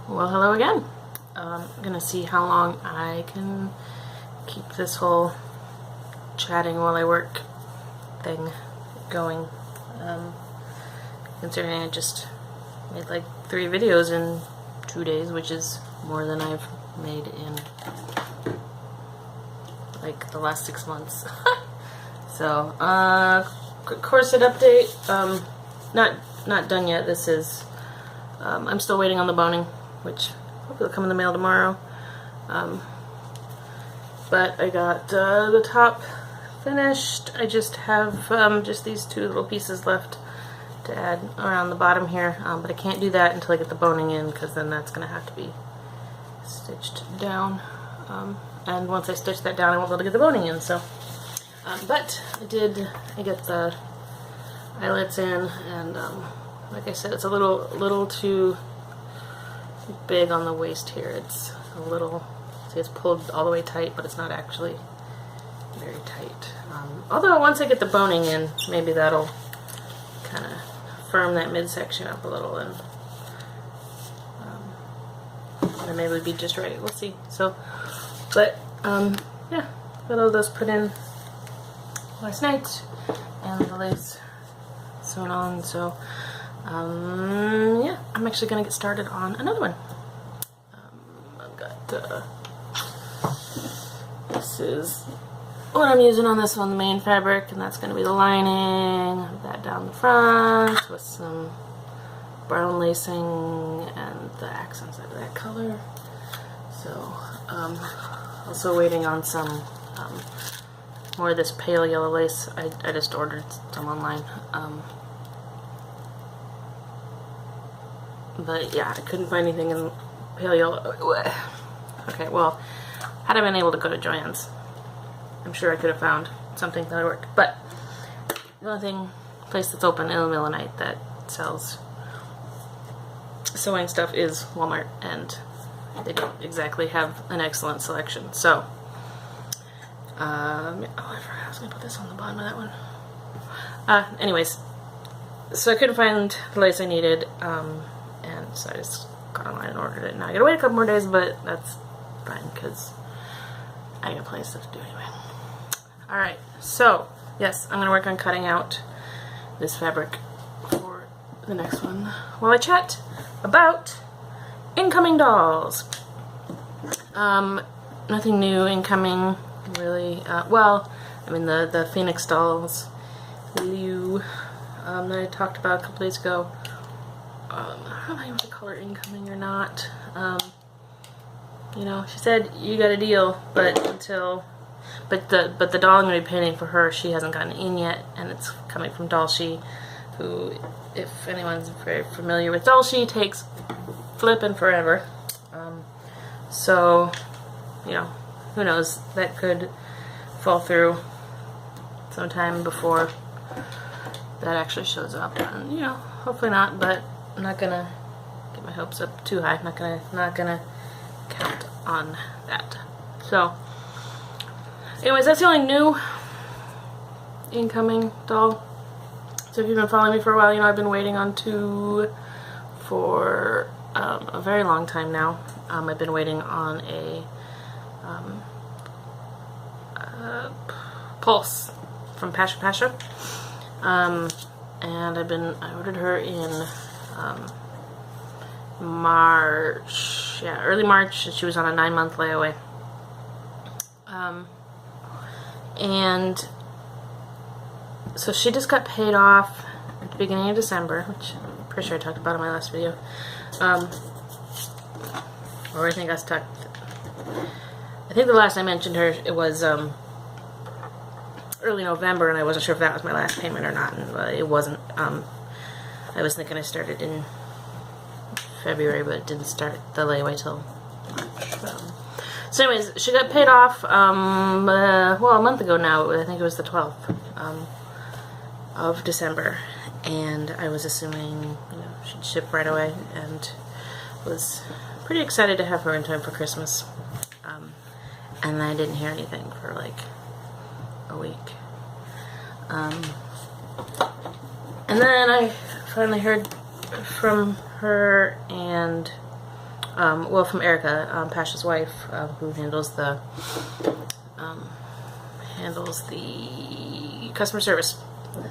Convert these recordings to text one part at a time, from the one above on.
Well, hello again. I'm gonna see how long I can keep this whole chatting while I work thing going. Considering I just made like 3 videos in 2 days, which is more than I've made in like the last 6 months. So, quick corset update. Not done yet. This is. I'm still waiting on the boning, which hopefully will come in the mail tomorrow. But I got the top finished. I just have just these 2 little pieces left to add around the bottom here, but I can't do that until I get the boning in, because then that's going to have to be stitched down. And once I stitch that down, I won't be able to get the boning in. So, but I get the eyelets in, and like I said, it's a little too big on the waist here. It's a little, see, it's pulled all the way tight, but it's not actually very tight. Although once I get the boning in, maybe that'll kind of firm that midsection up a little, and maybe it would be just right. We'll see. So, but yeah, got all those put in last night, and the lace sewn on. So yeah, I'm actually gonna get started on another one. I've got this is what I'm using on this one, the main fabric, and that's gonna be the lining. Have that down the front with some brown lacing and the accents of that color. So also waiting on some more of this pale yellow lace. I just ordered some online. But yeah, I couldn't find anything in pale yellow. Okay, well, had I been able to go to Joann's, I'm sure I could have found something that would work. But the only place that's open in the middle of the night that sells sewing stuff is Walmart, and they don't exactly have an excellent selection. So, oh, I forgot I was gonna put this on the bottom of that one. Anyways, so I couldn't find the lace I needed. And so I just got online and ordered it. Now I gotta wait a couple more days, but that's fine because I got plenty of stuff to do anyway. Alright, so yes, I'm gonna work on cutting out this fabric for the next one while I chat about incoming dolls. Nothing new incoming, really. Well, I mean the Phoenix dolls, Liu, that I talked about a couple days ago. I don't know if the color incoming or not. You know, she said you got a deal, but the doll I'm going to be painting for her, she hasn't gotten in yet, and it's coming from Dolce, who, if anyone's very familiar with Dolce, takes flippin' forever. So, you know, who knows, that could fall through sometime before that actually shows up, and you know, hopefully not, but I'm not gonna get my hopes up too high. Not gonna count on that. So, anyways, that's the only new incoming doll. So if you've been following me for a while, you know I've been waiting on 2 for a very long time now. I've been waiting on a Pulse from Pasha Pasha, and I ordered her in March, yeah, early March. She was on a 9-month layaway, and so she just got paid off at the beginning of December, which I'm pretty sure I talked about in my last video, or I think I think the last I mentioned her, it was early November, and I wasn't sure if that was my last payment or not, and it wasn't. I was thinking I started in February, but it didn't start the layaway till March. So anyways, she got paid off, well, a month ago now. I think it was the 12th of December, and I was assuming, you know, she'd ship right away, and was pretty excited to have her in time for Christmas. And I didn't hear anything for like a week. And then I finally heard from her, and well, from Erica, Pasha's wife, who handles the customer service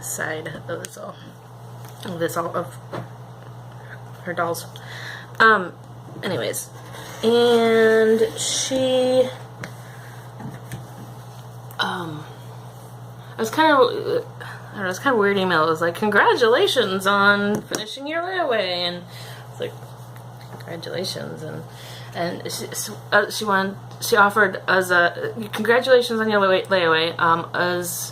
side of this all of her dolls. Anyways, and she, it was kind of, I don't know, it was kind of a weird email. It was like, congratulations on finishing your layaway, and it's like, congratulations, and she offered us congratulations on your layaway, as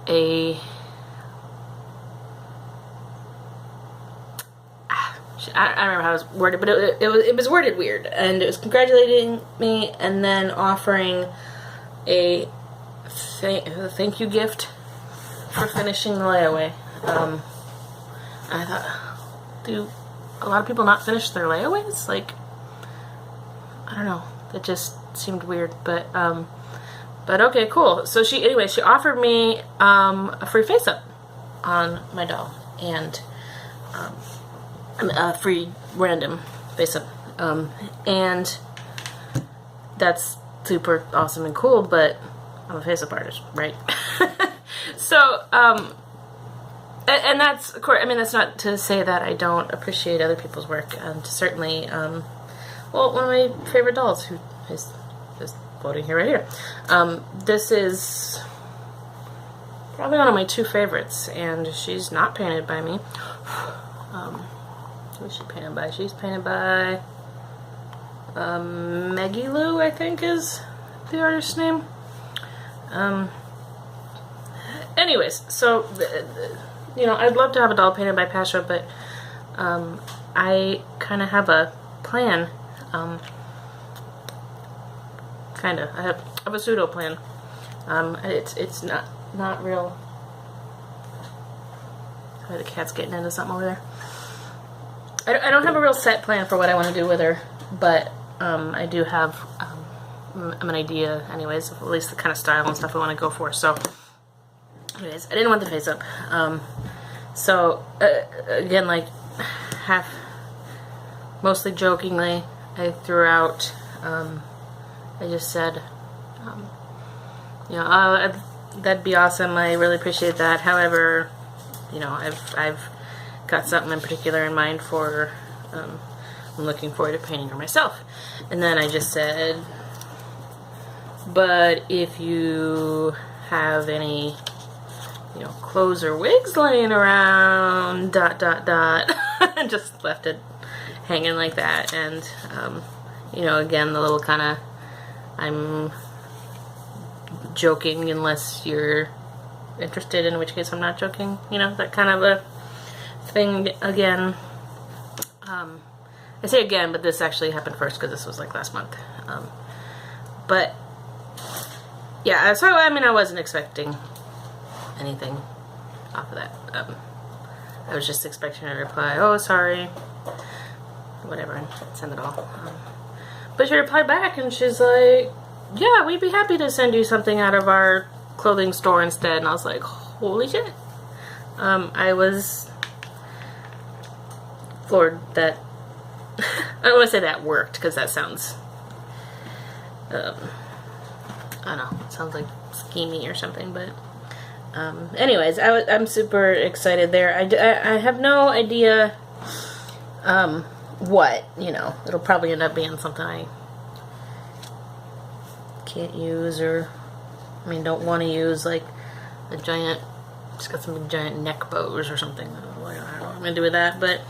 a, I don't remember how it was worded, but it was worded weird, and it was congratulating me and then offering a thank you gift for finishing the layaway. I thought, do a lot of people not finish their layaways? Like, I don't know, it just seemed weird, but okay, cool. So she offered me a free face-up on my doll, and a free random face-up, and that's super awesome and cool, but I'm a face-up artist, right? So, and that's, of course, I mean, that's not to say that I don't appreciate other people's work. Certainly, well, one of my favorite dolls, who is just floating here, right here. This is probably one of my two favorites, and she's not painted by me. Who is she painted by? She's painted by Maggie Lou, I think is the artist's name. Anyways, so, you know, I'd love to have a doll painted by Pasha, but I kind of have a plan. I have a pseudo plan. It's not real. Sorry, the cat's getting into something over there. I don't have a real set plan for what I want to do with her, but I do have an idea, anyways, of at least the kind of style and stuff I want to go for. So, anyways, I didn't want the face up. So, again, like, mostly jokingly, I threw out, I just said, you know, that'd be awesome, I really appreciate that. However, you know, I've got something in particular in mind for her. I'm looking forward to painting her myself. And then I just said, but if you have any, you know, clothes or wigs laying around, ... and just left it hanging like that. And, you know, again, the little kind of, I'm joking unless you're interested, in which case I'm not joking, you know, that kind of a thing again. I say again, but this actually happened first because this was like last month. But yeah, so I mean, I wasn't expecting anything off of that. I was just expecting a reply, oh, sorry, whatever, and send it all. But she replied back, and she's like, yeah, we'd be happy to send you something out of our clothing store instead. And I was like, holy shit. I was floored that I don't want to say that worked, because that sounds I don't know, it sounds like scheming or something, but anyways, I'm super excited there. I have no idea what, you know, it'll probably end up being something I can't use, or I mean don't want to use, like a giant, just got some giant neck bows or something. I don't know what I'm gonna do with that, but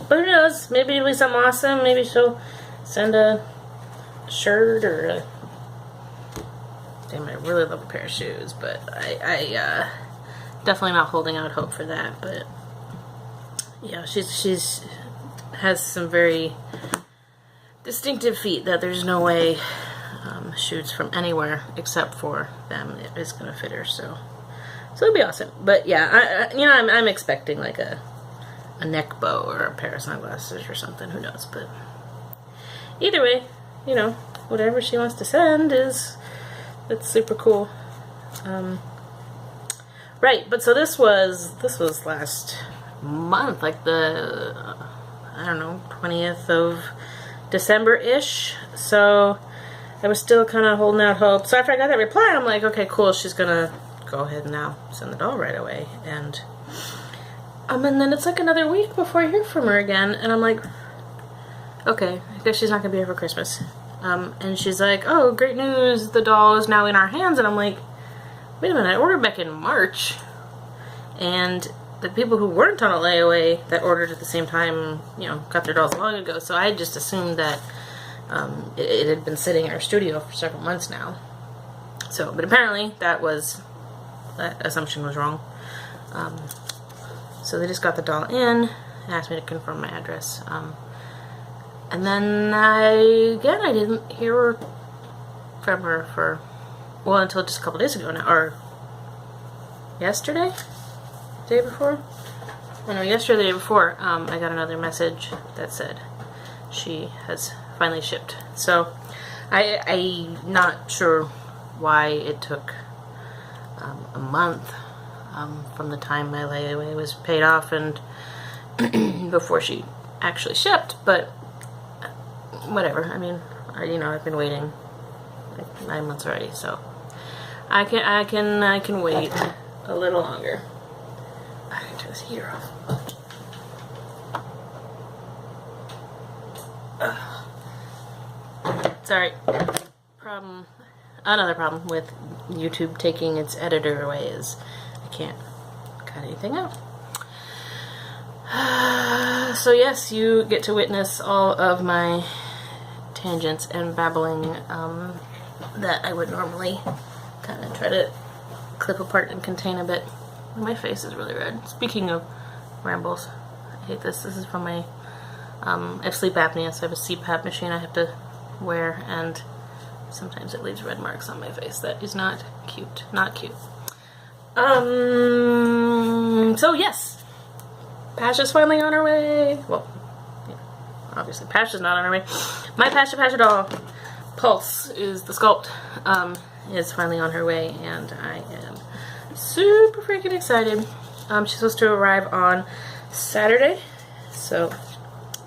who knows, maybe it'll be something awesome. Maybe she'll send a shirt or a, damn, I really love a pair of shoes, but I definitely not holding out hope for that. But yeah, she's has some very distinctive feet that there's no way shoots from anywhere except for them is gonna fit her. So it'll be awesome. But yeah, you know, I'm expecting like a neck bow or a pair of sunglasses or something. Who knows? But either way, you know, whatever she wants to send that's super cool. Right, but so this was last month, like the I don't know, 20th of December-ish. So I was still kind of holding out hope. So after I got that reply, I'm like, okay, cool, she's gonna go ahead and now send the doll right away. And then it's like another week before I hear from her again, and I'm like, okay, I guess she's not gonna be here for Christmas. And she's like, oh, great news, the doll is now in our hands. And I'm like, wait a minute, I ordered back in March, and the people who weren't on a layaway that ordered at the same time, you know, got their dolls long ago. So I just assumed that it had been sitting in our studio for several months now. So, but apparently that assumption was wrong. So they just got the doll in, asked me to confirm my address. And then I didn't hear from her for, well, until just a couple days ago now, or yesterday? Day before? Oh, no, yesterday, the day before, I got another message that said she has finally shipped. So I'm not sure why it took a month from the time my layaway was paid off and before she actually shipped, but whatever. I mean, I've been waiting like 9 months already, so I can wait a little longer. I can turn this heater off. Sorry. Another problem with YouTube taking its editor away is I can't cut anything out. So yes, you get to witness all of my tangents and babbling that I would normally kind of try to clip apart and contain a bit. My face is really red. Speaking of rambles, I hate this. This is from my I have sleep apnea, so I have a CPAP machine I have to wear, and sometimes it leaves red marks on my face. That is not cute. Not cute. So yes, Pasha's finally on her way. Well, yeah, obviously Pasha's not on her way. My Pasha doll, Pulse, is the sculpt, is finally on her way, and I am super freaking excited. She's supposed to arrive on Saturday, so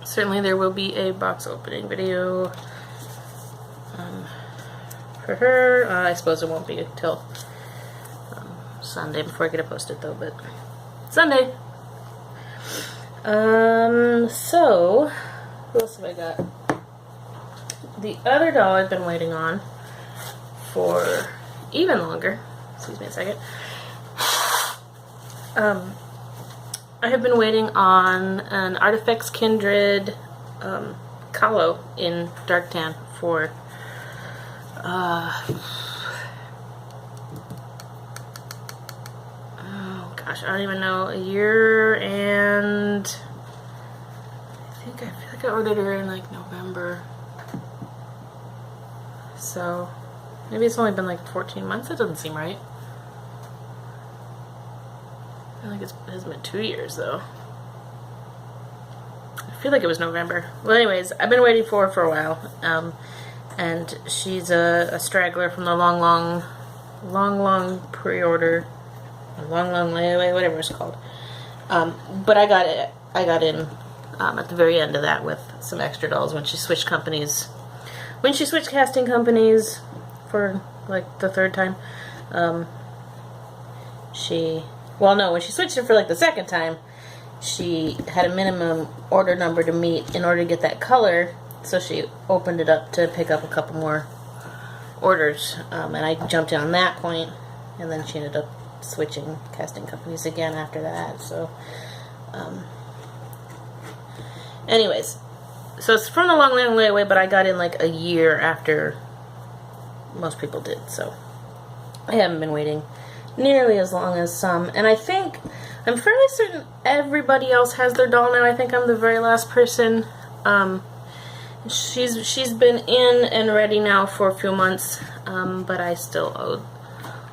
certainly there will be a box opening video for her. I suppose it won't be until Sunday before I get it posted though, but Sunday. So what else have I got? The other doll I've been waiting on for even longer. Excuse me a second. I have been waiting on an Artifex Kindred Kahlo in dark tan for oh gosh, I don't even know, a year, and I feel like I ordered her in like November, so maybe it's only been like 14 months. That doesn't seem right. I feel like it has been 2 years though. I feel like it was November. Well, anyways, I've been waiting for her for a while, and she's a straggler from the long pre-order, long layaway, whatever it's called. But I got in at the very end of that with some extra dolls when she switched companies. When she switched casting companies for like the third time, when she switched it for like the second time, she had a minimum order number to meet in order to get that color, so she opened it up to pick up a couple more orders, and I jumped in on that point, and then she ended up switching casting companies again after that, so anyways, so it's from the long layaway, but I got in like a year after most people did, so I haven't been waiting nearly as long as some, and I'm fairly certain everybody else has their doll now. I think I'm the very last person. She's been in and ready now for a few months, but I still owed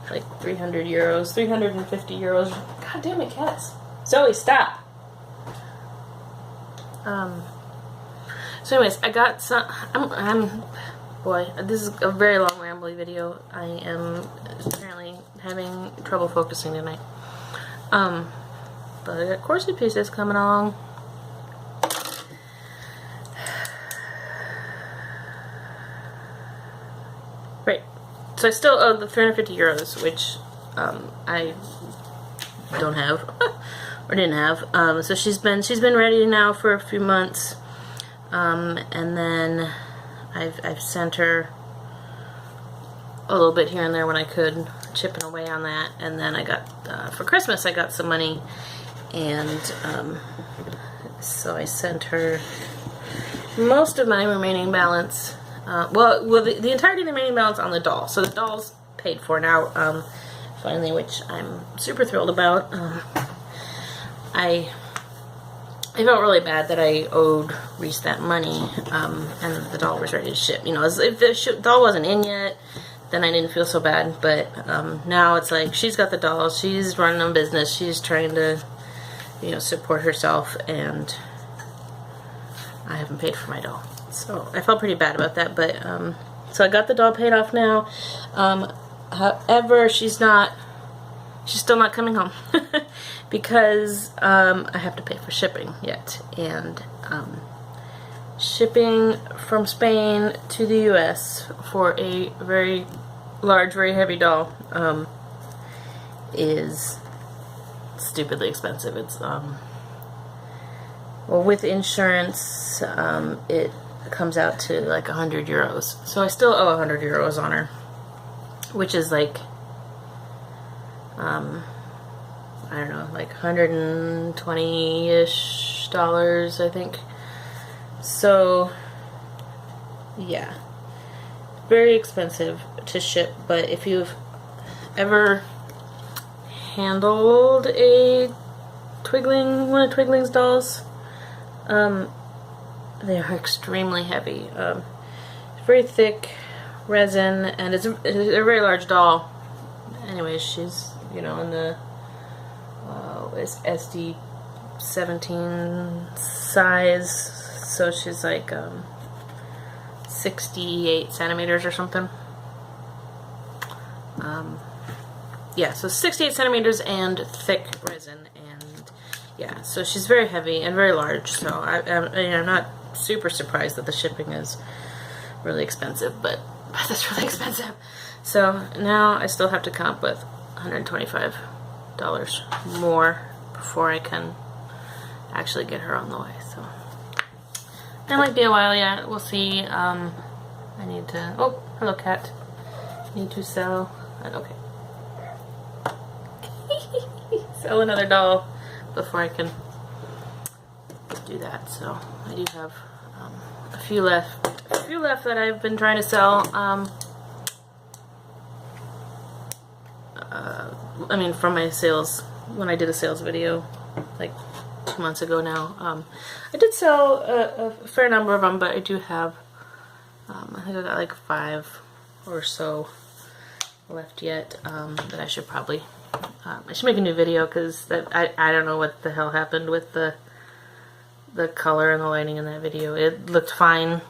like 300 euros, 350 euros. God damn it, cats. Zoe, stop. So anyways, I got some, boy, this is a very long rambly video. I am apparently having trouble focusing tonight. But I got corset pieces coming along. So I still owe the 350 euros, which I don't have or didn't have. So she's been ready now for a few months, and then I've sent her a little bit here and there when I could, chipping away on that. And then I got for Christmas I got some money, and so I sent her most of my remaining balance. Well, the entirety of the remaining balance on the doll. So the doll's paid for now, finally, which I'm super thrilled about. I felt really bad that I owed Reese that money, and the doll was ready to ship. You know, if the doll wasn't in yet, then I didn't feel so bad. But now it's like she's got the doll, she's running a business, she's trying to, you know, support herself, and I haven't paid for my doll. So I felt pretty bad about that, but so I got the doll paid off now. However, she's still not coming home because I have to pay for shipping yet, and shipping from Spain to the US for a very large, very heavy doll is stupidly expensive. It's well, with insurance, it comes out to like 100 euros. So I still owe 100 euros on her, which is like, I don't know, like 120-ish dollars, I think. So, yeah, very expensive to ship. But if you've ever handled one of Twigling's dolls, they are extremely heavy. Very thick resin, and it's a very large doll. Anyways, she's, you know, in the SD17 size, so she's like 68 centimeters or something. Yeah, so 68 centimeters and thick resin, and yeah, so she's very heavy and very large. So I'm not super surprised that the shipping is really expensive, but that's really expensive. So now I still have to come up with $125 more before I can actually get her on the way. So that might be a while yet. We'll see. I need to. Oh, hello, cat. Need to sell. Okay. Sell another doll before I can do that. So I do have a few left that I've been trying to sell. I mean, from my sales, when I did a sales video like 2 months ago now, I did sell a fair number of them, but I do have, I think I got like 5 or so left yet, that I should probably, I should make a new video, because I don't know what the hell happened with the color and the lighting in that video. It looked fine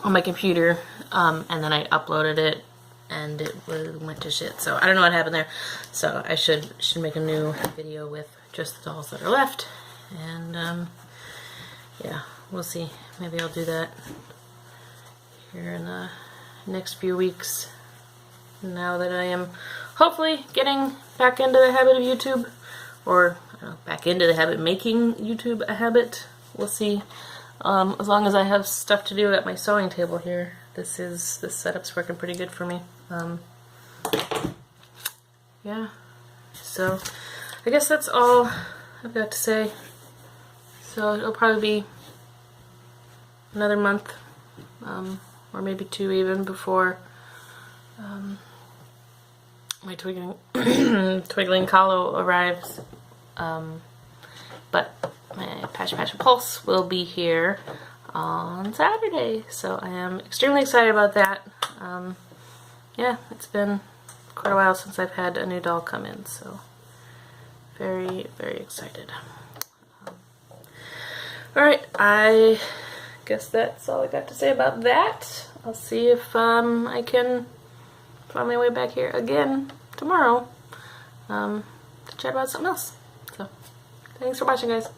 on my computer, and then I uploaded it, and it went to shit. So I don't know what happened there. So I should make a new video with just the dolls that are left, and yeah, we'll see. Maybe I'll do that here in the next few weeks, now that I am hopefully getting back into the habit of YouTube, or I don't know, back into the habit of making YouTube a habit. We'll see. As long as I have stuff to do at my sewing table here, this setup's working pretty good for me. Yeah, so I guess that's all I've got to say. So it'll probably be another month, or maybe 2 even, before my Twigling Kahlo arrives. But my Passion Pulse will be here on Saturday, so I am extremely excited about that. Yeah, it's been quite a while since I've had a new doll come in, so very, very excited. Alright, I guess that's all I got to say about that. I'll see if I can find my way back here again tomorrow to chat about something else. So, thanks for watching, guys.